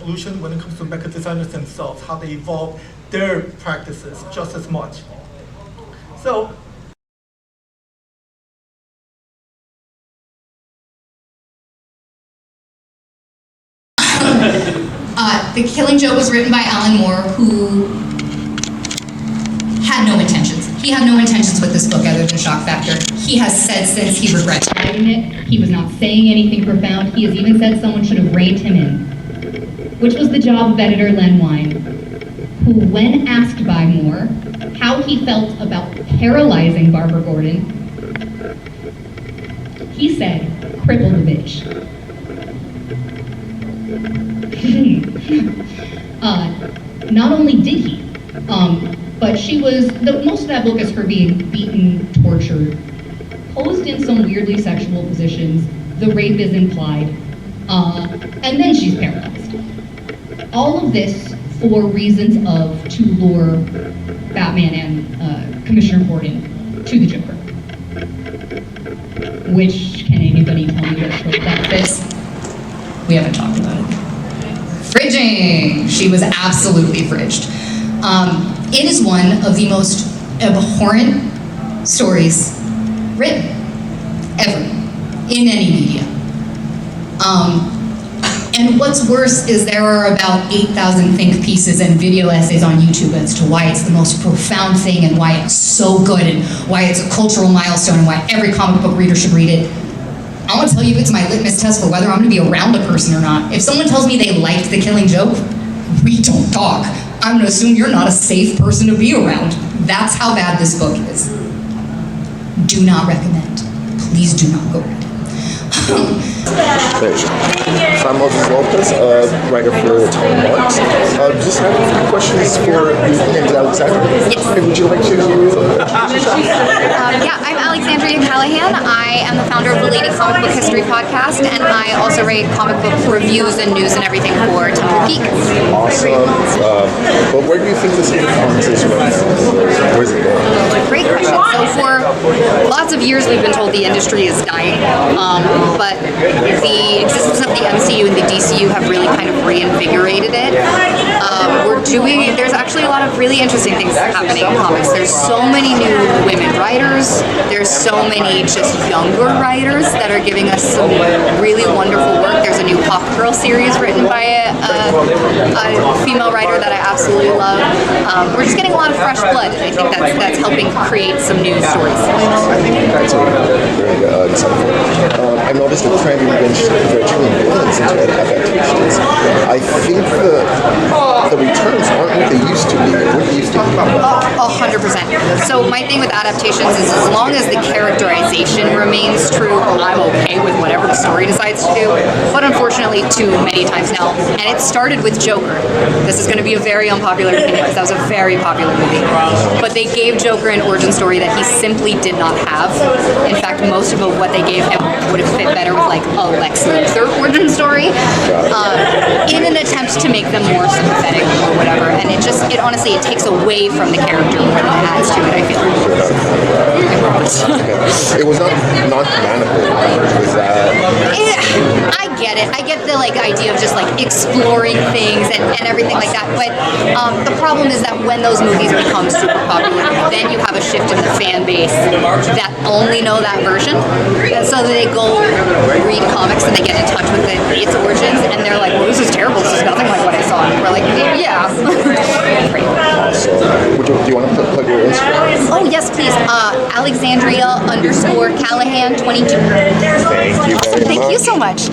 evolution when it comes to mecha designers themselves, how they evolve their practices just as much. So, The Killing Joke was written by Alan Moore, who had no intentions. He had no intentions with this book other than shock factor. He has said since he regrets writing it. He was not saying anything profound. He has even said someone should have reined him in, which was the job of editor Len Wein, who, when asked by Moore how he felt about paralyzing Barbara Gordon, he said, "Cripple the bitch." Not only did he, but she was, most of that book is her being beaten, tortured, posed in some weirdly sexual positions, the rape is implied, and then she's paralyzed. All of this for reasons to lure Batman and Commissioner Gordon to the Joker. Which, can anybody tell me which way that fits? We haven't talked about it. Fridging! She was absolutely fridged. It is one of the most abhorrent stories written, ever, in any media. And what's worse is there are about 8,000 think pieces and video essays on YouTube as to why it's the most profound thing and why it's so good and why it's a cultural milestone and why every comic book reader should read it. I want to tell you it's my litmus test for whether I'm going to be around a person or not. If someone tells me they liked The Killing Joke, we don't talk. I'm going to assume you're not a safe person to be around. That's how bad this book is. Do not recommend. Please do not go read it. Great. So I'm Moses Lopez, writer for TalonMarks. Just have a few questions for you. Name's Alexandra. Yes. Would you like to Yeah, I'm Alexandria Callahan. I am the founder of the Lady Comic Book History Podcast, and I also write comic book reviews and news and everything for Temple Geek. Awesome. But where do you think the state of comics is right now? Where's it going? Great question. So for lots of years we've been told the industry is dying, but the existence of the MCU and the DCU have really kind of reinvigorated it. There's actually a lot of really interesting things happening in comics. There's so many new women writers. There's so many just younger writers that are giving us some really wonderful work. There's a new Hawk Girl series written by a female writer that I absolutely love. We're just getting a lot of fresh blood, and I think that's helping create some new stories. I think that's very insightful. I noticed a trend in virtually villains into adaptations. I think the returns aren't what they used to be. What do you think? 100%. So my thing with adaptations is as long as the characterization remains true, I'm okay with whatever the story decides to do. But unfortunately, too many times now, and it started with Joker. This is going to be a very unpopular opinion because that was a very popular movie. But they gave Joker an origin story that he simply did not have. In fact, most of what they gave him would have fit better with like a Lex Luthor origin story, in an attempt to make them more sympathetic or whatever. And it honestly, it takes away from the character more than it adds to it, I feel. It was not canonical. Was that? I get it. I get the idea of just exploring things and everything like that. But the problem is that when those movies become super popular, then you have a shift in the fan base that only know that version. And so they go read comics and they get in touch with its origins and they're like, well, this is terrible. This is nothing like what I saw. And we're like, yeah. Do you want to plug your Instagram? Oh, yes, please. Alexandria_Callahan 22. Thank you very much. Thank you so much.